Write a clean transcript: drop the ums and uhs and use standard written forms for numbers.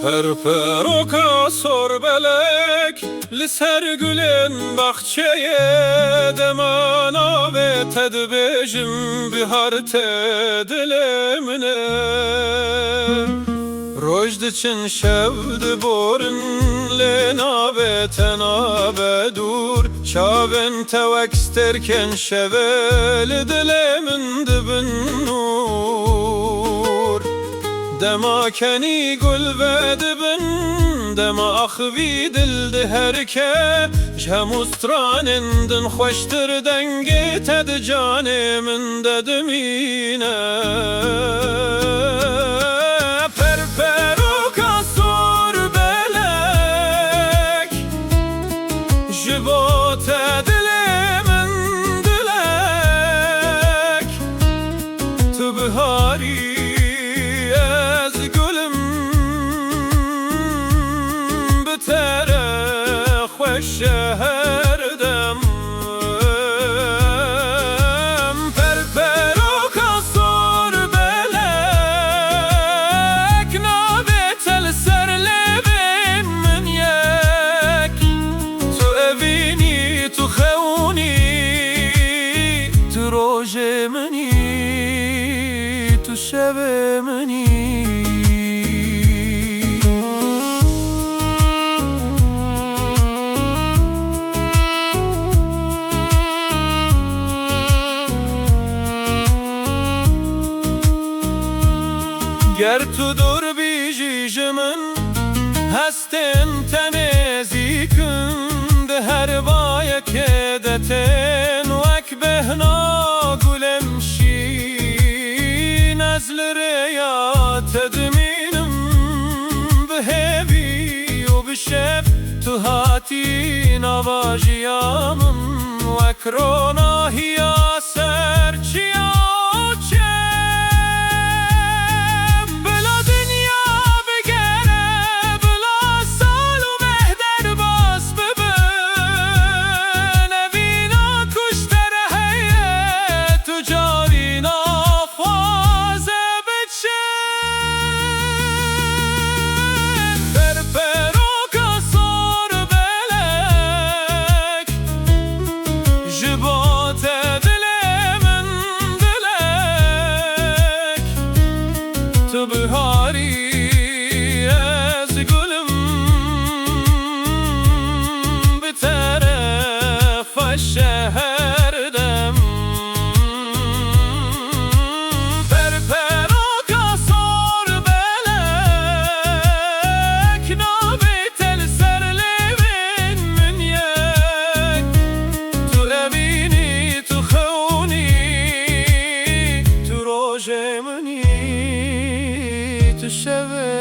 Perperoka sor belek Liser gülen bahçeye Demana ve tedbejim Bihar tedilemine Rojd için şevdi borun Lena ve tenabe dur Şaven tevek sterken şeveli dilemin dibin nur Dema keni gül ve dibin Dema ahvi dildi herke Jemustranindin hoştur dengi Ted canimin dedim yine Perperoka sor belek Jibot edilimin dilek Tu bihari şeherdem Perperoka sor belek Nabetel serlebin min yek Tu evini tu khevni Tu roje mini Tu şeve mini گر تو دور بیجیجمن هستن تنزیکند هر بای که دتن وک بهنا گلمشی نزل ریات دمینم بهبی و بشب تو هاتی نواجیامم وک روناهی سرچیا Bihari ez gülüm Bir tarafa şeherdem Perperoka sor belek Nabetel serlevin min yek Tu evini tu khevni Tu roje mini Tu şeve